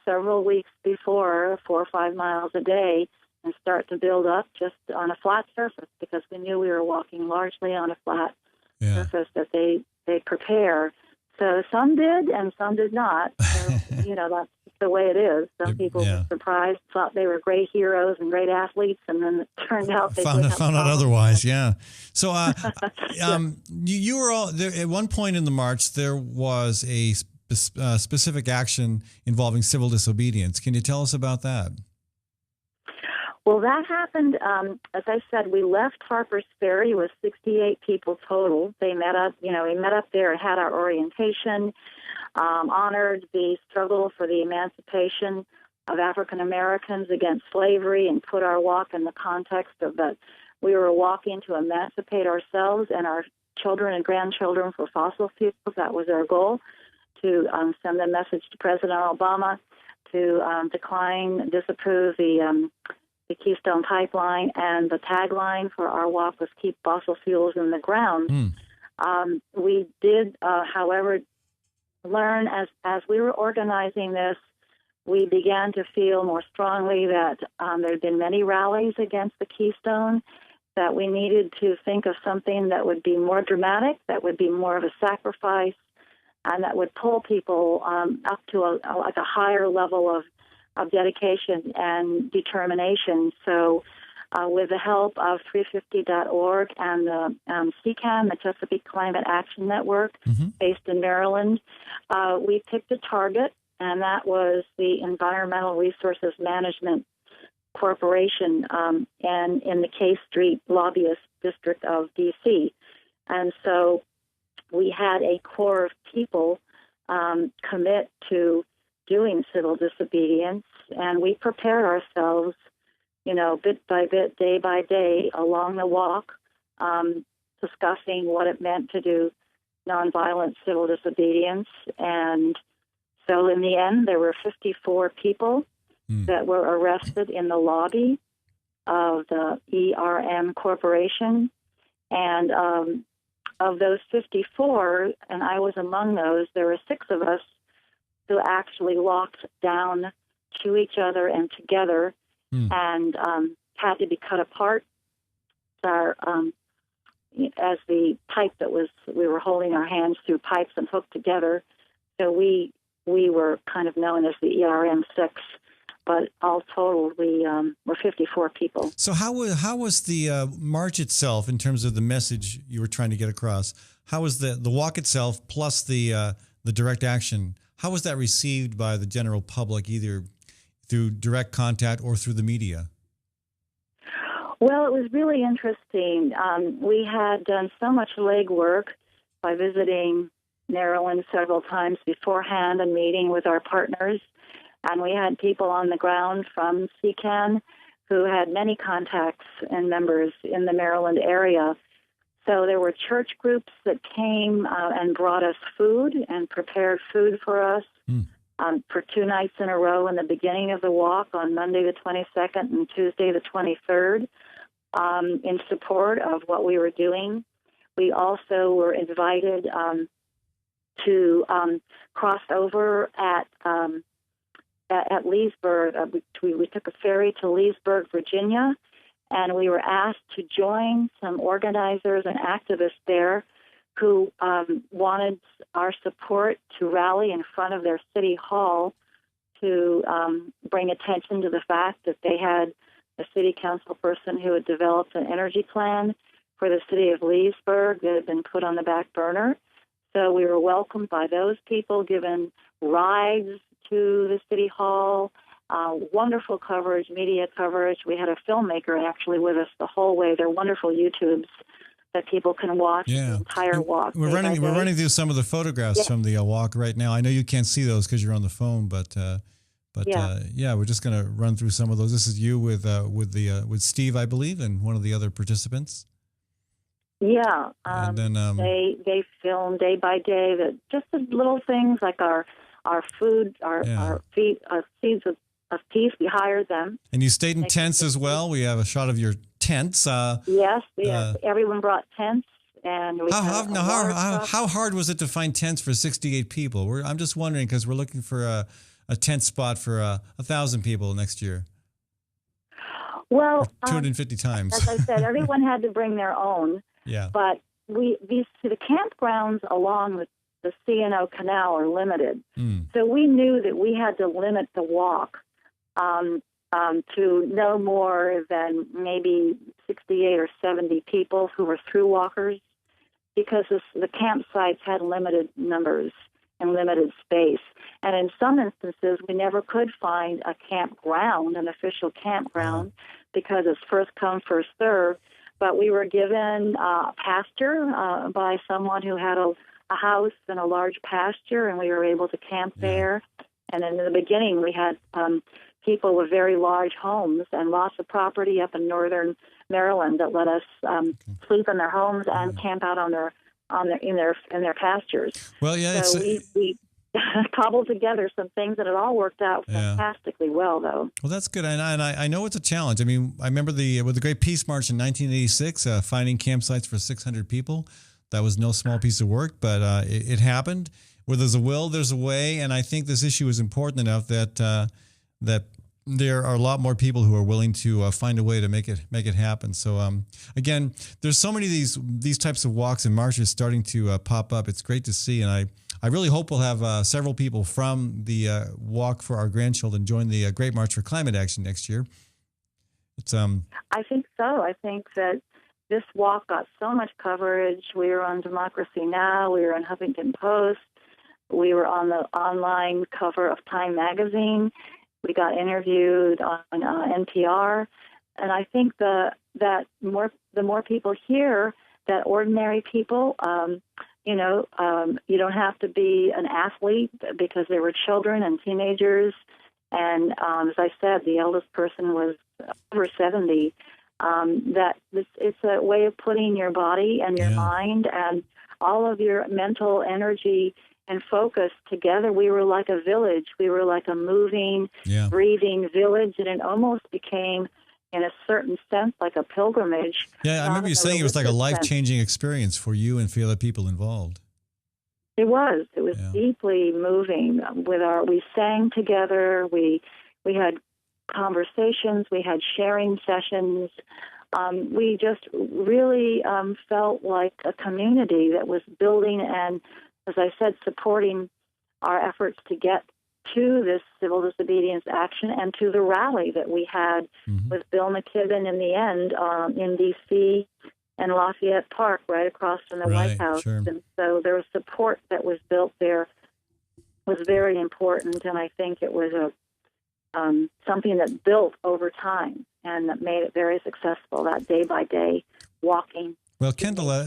several weeks before, 4 or 5 miles a day, and start to build up just on a flat surface, because we knew we were walking largely on a flat surface that they prepare. So some did and some did not. So, that's the way it is. Some people were surprised, thought they were great heroes and great athletes, and then it turned out they found out otherwise. Yeah. So you were all there at one point in the march. There was a specific action involving civil disobedience. Can you tell us about that? Well, that happened, as I said, we left Harper's Ferry with 68 people total. They met up, we met up there and had our orientation, honored the struggle for the emancipation of African Americans against slavery, and put our walk in the context of that we were walking to emancipate ourselves and our children and grandchildren for fossil fuels. That was our goal, to send a message to President Obama to disapprove the Keystone Pipeline, and the tagline for our walk was "Keep Fossil Fuels in the Ground." We did, however, learn as we were organizing this, we began to feel more strongly that there had been many rallies against the Keystone, that we needed to think of something that would be more dramatic, that would be more of a sacrifice, and that would pull people up to a higher level of dedication and determination. So with the help of 350.org and the CCAN, the Chesapeake Climate Action Network, based in Maryland, we picked a target, and that was the Environmental Resources Management Corporation and in the K Street Lobbyist District of D.C. And so we had a core of people commit to doing civil disobedience, and we prepared ourselves, bit by bit, day by day, along the walk, discussing what it meant to do nonviolent civil disobedience. And so in the end, there were 54 people that were arrested in the lobby of the ERM Corporation. And of those 54, and I was among those, there were 6 of us who actually locked down to each other and together and had to be cut apart. As the pipe we were holding our hands through pipes and hooked together. So we were kind of known as the ERM 6, but all total we were 54 people. So how was the march itself in terms of the message you were trying to get across? How was the walk itself plus the direct action? How was that received by the general public, either through direct contact or through the media? Well, it was really interesting. We had done so much legwork by visiting Maryland several times beforehand and meeting with our partners. And we had people on the ground from CCAN who had many contacts and members in the Maryland area. So there were church groups that came and brought us food and prepared food for us for 2 nights in a row in the beginning of the walk on Monday the 22nd and Tuesday the 23rd. In support of what we were doing. We also were invited to cross over at Leesburg. We took a ferry to Leesburg, Virginia, and we were asked to join some organizers and activists there who wanted our support to rally in front of their city hall to bring attention to the fact that they had a city council person who had developed an energy plan for the city of Leesburg that had been put on the back burner. So we were welcomed by those people, given rides to the city hall, wonderful coverage, media coverage. We had a filmmaker actually with us the whole way. They're wonderful YouTubes that people can watch the entire walk. We're running through some of the photographs from the walk right now. I know you can't see those because you're on the phone, but we're just going to run through some of those. This is you with Steve, I believe, and one of the other participants. Yeah, and then they film day by day that just the little things like our food, our seeds of peace. We hired them, and you stayed in tents as well. We have a shot of your tents. Yes, everyone brought tents. And how hard was it to find tents for 68 people? I'm just wondering because we're looking for a tent spot for 1,000 people next year. Well, 250 times. As I said, everyone had to bring their own. Yeah. But the campgrounds along the C&O Canal are limited. So we knew that we had to limit the walk to no more than maybe 68 or 70 people who were through walkers, because the campsites had limited numbers and limited space. And in some instances, we never could find a campground, an official campground, because it's first come, first served. But we were given a pasture by someone who had a house and a large pasture, and we were able to camp there. And in the beginning, we had people with very large homes and lots of property up in northern Maryland that let us sleep in their homes and camp out in their pastures. Well, yeah, so we cobbled together some things, and it all worked out fantastically well, though. Well, that's good, and I know it's a challenge. I mean, I remember with the Great Peace March in 1986, finding campsites for 600 people. That was no small piece of work, but it happened. Where there's a will, there's a way, and I think this issue is important enough that there are a lot more people who are willing to find a way to make it happen. So again, there's so many of these types of walks and marches starting to pop up. It's great to see, and I really hope we'll have several people from the Walk for Our Grandchildren join the Great March for Climate Action next year. It's I think so. I think that this walk got so much coverage. We were on Democracy Now!, we were on Huffington Post, we were on the online cover of Time magazine. We got interviewed on NPR, and I think the more people hear that ordinary people You don't have to be an athlete because there were children and teenagers. And as I said, the eldest person was over 70. It's a way of putting your body and your mind and all of your mental energy and focus together. We were like a village. We were like a moving, breathing village, and it almost became, in a certain sense, like a pilgrimage. Yeah, I remember you saying it was like a life-changing experience for you and for the other people involved. It was. It was deeply moving. We sang together. We had conversations. We had sharing sessions. We just really felt like a community that was building and, as I said, supporting our efforts to get to this civil disobedience action and to the rally that we had with Bill McKibben in the end in D.C. and Lafayette Park, right across from the White House. Sure. And so there was support that was built there was very important, and I think it was something that built over time and that made it very successful, that day-by-day walking. Well, Kendall,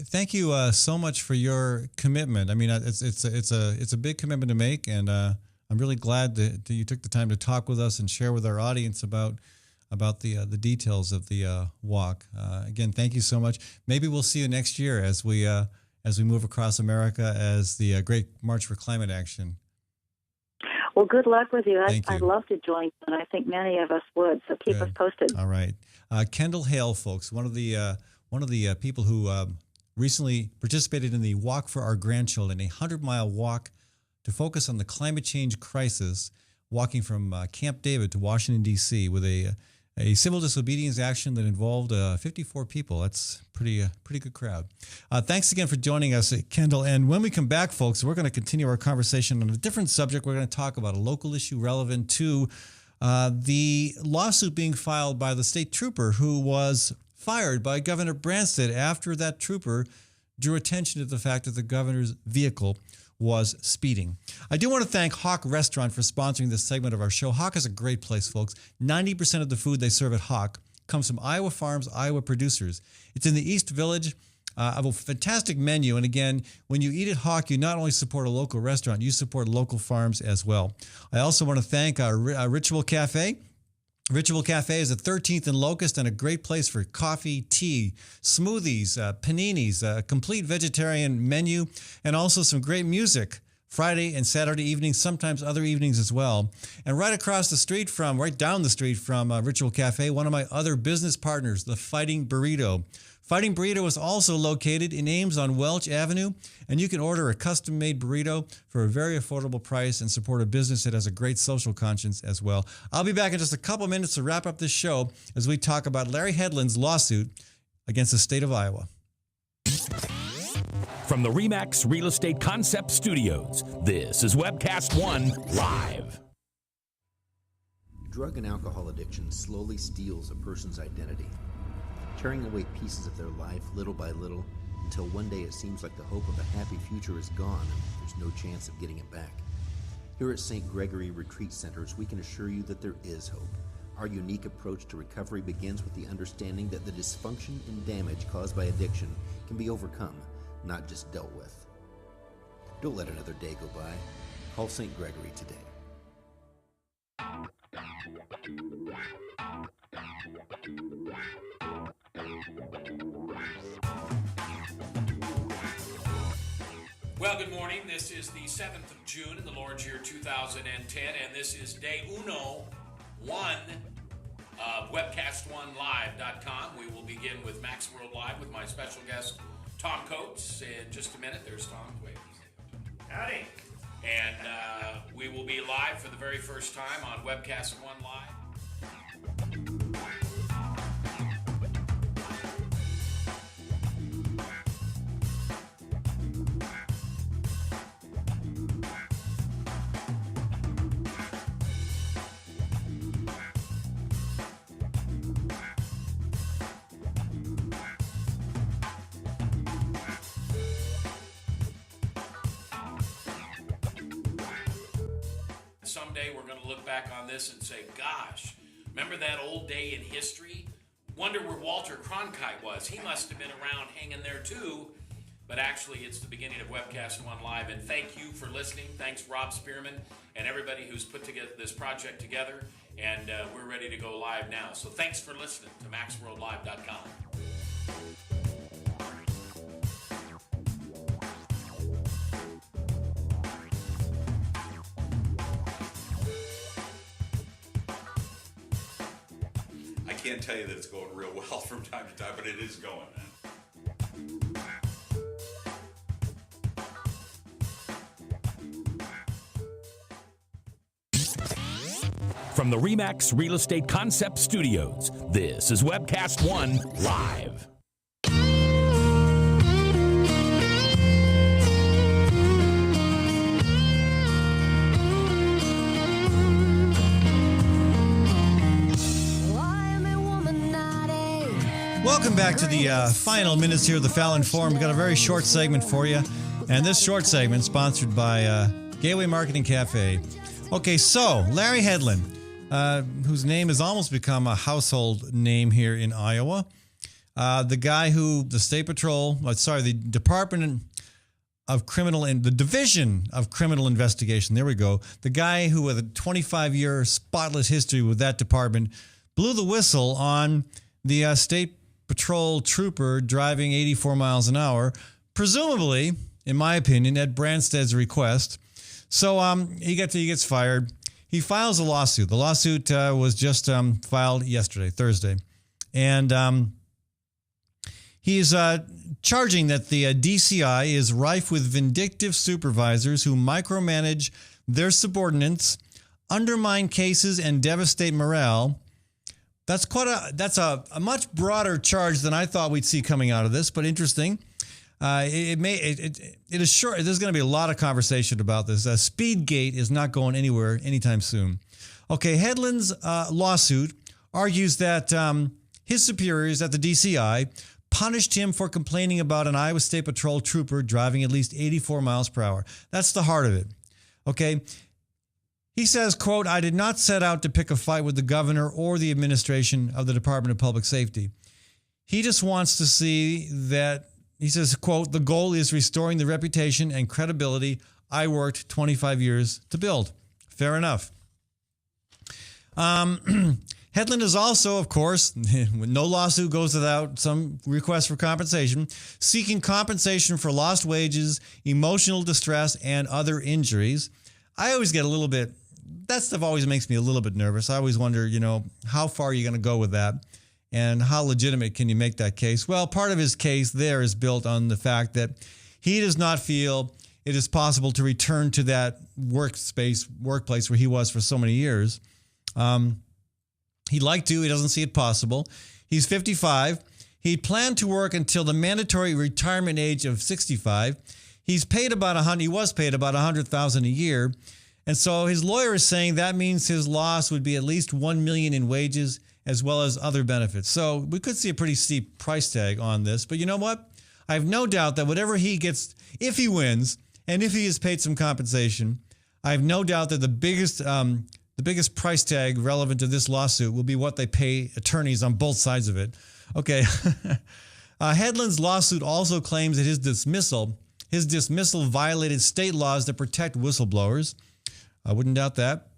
thank you so much for your commitment. I mean, it's a big commitment to make, and I'm really glad that you took the time to talk with us and share with our audience about the details of the walk. Again, thank you so much. Maybe we'll see you next year as we move across America as the Great March for Climate Action. Well, good luck with you. Thank you. I'd love to join, and I think many of us would. So keep us posted. All right, Kendall Hale, folks, one of the people who recently participated in the Walk for Our Grandchildren, a 100-mile walk to focus on the climate change crisis, walking from Camp David to Washington, D.C. with a civil disobedience action that involved 54 people. That's pretty good crowd. Thanks again for joining us, Kendall. And when we come back, folks, we're going to continue our conversation on a different subject. We're going to talk about a local issue relevant to the lawsuit being filed by the state trooper who was fired by Governor Branstad after that trooper drew attention to the fact that the governor's vehicle was speeding. I do want to thank Hawk Restaurant for sponsoring this segment of our show. Hawk is a great place, folks. 90% of the food they serve at Hawk comes from Iowa farms, Iowa producers. It's in the East Village, of a fantastic menu. And again, when you eat at Hawk, you not only support a local restaurant, you support local farms as well. I also want to thank our Ritual Cafe. Ritual Cafe is at 13th and Locust and a great place for coffee, tea, smoothies, paninis, a complete vegetarian menu, and also some great music Friday and Saturday evenings, sometimes other evenings as well. And right down the street from Ritual Cafe, one of my other business partners, the Fighting Burrito. Fighting Burrito is also located in Ames on Welch Avenue, and you can order a custom-made burrito for a very affordable price and support a business that has a great social conscience as well. I'll be back in just a couple minutes to wrap up this show as we talk about Larry Hedlund's lawsuit against the state of Iowa. From the RE/MAX Real Estate Concept Studios, this is Webcast One Live. Drug and alcohol addiction slowly steals a person's identity, tearing away pieces of their life little by little until one day it seems like the hope of a happy future is gone and there's no chance of getting it back. Here at St. Gregory Retreat Centers, we can assure you that there is hope. Our unique approach to recovery begins with the understanding that the dysfunction and damage caused by addiction can be overcome, not just dealt with. Don't let another day go by. Call St. Gregory today. Well, good morning. This is the 7th of June in the Lord's year 2010, and this is day uno one of webcast1live.com. We will begin with Max World Live with my special guest, Tom Coates. In just a minute, there's Tom. Wait. Howdy. And we will be live for the very first time on Webcast One Live. Someday we're going to look back on this and say, gosh, remember that old day in history? Wonder where Walter Cronkite was. He must have been around hanging there too. but actually it's the beginning of Webcast One Live. And thank you for listening. Thanks, Rob Spearman, and everybody who's put together this project together. And we're ready to go live now. So thanks for listening to MaxWorldLive.com. I can't tell you that it's going real well from time to time, but it is going. From the RE/MAX Real Estate Concept Studios, this is Webcast One Live. Welcome back to the final minutes here of the Fallon Forum. We've got a very short segment for you. And this short segment sponsored by Gateway Marketing Cafe. Okay, so Larry Hedlund, whose name has almost become a household name here in Iowa. The guy who the State Patrol, the Department of Criminal and the Division of Criminal Investigation, there we go. The guy who with a 25-year spotless history with that department blew the whistle on the State Patrol trooper driving 84 miles an hour, presumably, in my opinion, at Branstad's request. So he gets fired. He files a lawsuit. The lawsuit was just filed yesterday, Thursday. And he's charging that the DCI is rife with vindictive supervisors who micromanage their subordinates, undermine cases, and devastate morale. That's a much broader charge than I thought we'd see coming out of this, but interesting. It is sure there's going to be a lot of conversation about this. Speedgate is not going anywhere anytime soon. Okay, Hedlund's lawsuit argues that his superiors at the DCI punished him for complaining about an Iowa State Patrol trooper driving at least 84 miles per hour. That's the heart of it. Okay. He says, quote, "I did not set out to pick a fight with the governor or the administration of the Department of Public Safety. He just wants to see that," he says, quote, "the goal is restoring the reputation and credibility I worked 25 years to build." Fair enough. Hedlund is also, of course, no lawsuit goes without some request for compensation, seeking compensation for lost wages, emotional distress, and other injuries. I always get a little bit, that stuff always makes me a little bit nervous. I always wonder, how far are you going to go with that? And how legitimate can you make that case? Well, part of his case there is built on the fact that he does not feel it is possible to return to that workplace where he was for so many years. He'd like to. He doesn't see it possible. He's 55. He planned to work until the mandatory retirement age of 65. He was paid about $100,000 a year. And so his lawyer is saying that means his loss would be at least $1 million in wages as well as other benefits. So we could see a pretty steep price tag on this. But you know what? I have no doubt that whatever he gets, if he wins, and if he is paid some compensation, I have no doubt that the biggest price tag relevant to this lawsuit will be what they pay attorneys on both sides of it. Okay. Hedlund's lawsuit also claims that his dismissal violated state laws that protect whistleblowers. I wouldn't doubt that.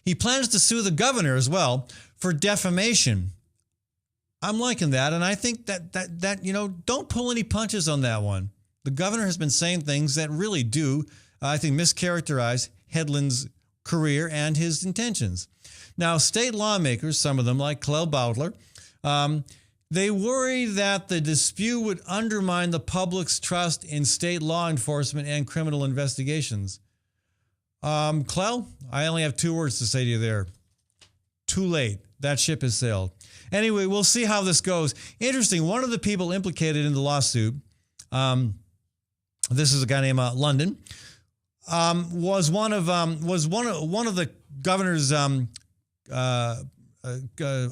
He plans to sue the governor as well for defamation. I'm liking that, and I think that don't pull any punches on that one. The governor has been saying things that really do, I think, mischaracterize Hedlund's career and his intentions. Now, state lawmakers, some of them like Clell Boutler, they worry that the dispute would undermine the public's trust in state law enforcement and criminal investigations. Clell, I only have 2 words to say to you there. Too late. That ship has sailed. Anyway, we'll see how this goes. Interesting. One of the people implicated in the lawsuit, this is a guy named London, was one of the governor's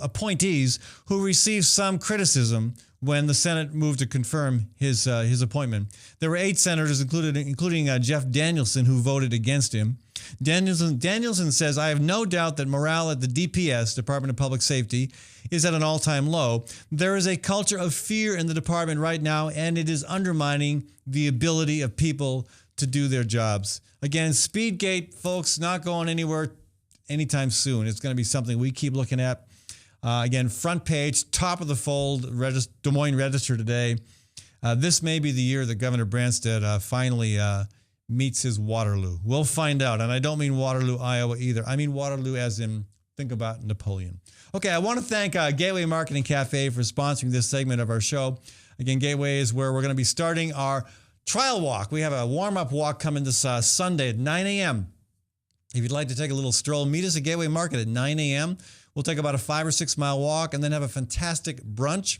appointees who received some criticism when the Senate moved to confirm his appointment. There were 8 senators, including Jeff Danielson, who voted against him. Danielson says, I have no doubt that morale at the DPS, Department of Public Safety, is at an all-time low. There is a culture of fear in the department right now, and it is undermining the ability of people to do their jobs. Again, Speedgate, folks, not going anywhere anytime soon. It's going to be something we keep looking at. Again, front page, top of the fold, Des Moines Register today. This may be the year that Governor Branstad finally meets his Waterloo. We'll find out. And I don't mean Waterloo, Iowa either. I mean Waterloo as in, think about Napoleon. Okay, I want to thank Gateway Marketing Cafe for sponsoring this segment of our show. Again, Gateway is where we're going to be starting our trial walk. We have a warm-up walk coming this Sunday at 9 a.m. If you'd like to take a little stroll, meet us at Gateway Market at 9 a.m. We'll take about a 5 or 6 mile walk and then have a fantastic brunch.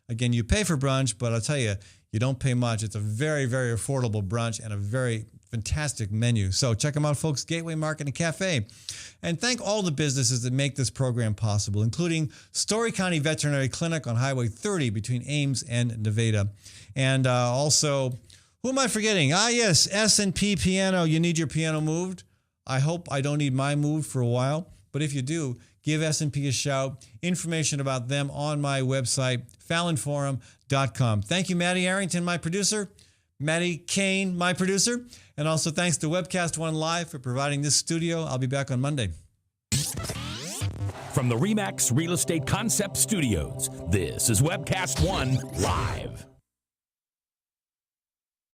Again, you pay for brunch, but I'll tell you, you don't pay much. It's a very, very affordable brunch and a very fantastic menu. So check them out, folks, Gateway Market and Cafe. And thank all the businesses that make this program possible, including Story County Veterinary Clinic on Highway 30 between Ames and Nevada. And also, who am I forgetting? Yes, S&P Piano. You need your piano moved? I hope I don't need mine moved for a while. But if you do, give S&P a shout. Information about them on my website, FallonForum.com. Thank you, Maddie Arrington, my producer. Maddie Kane, my producer. And also thanks to Webcast One Live for providing this studio. I'll be back on Monday. From the RE/MAX Real Estate Concept Studios, this is Webcast One Live.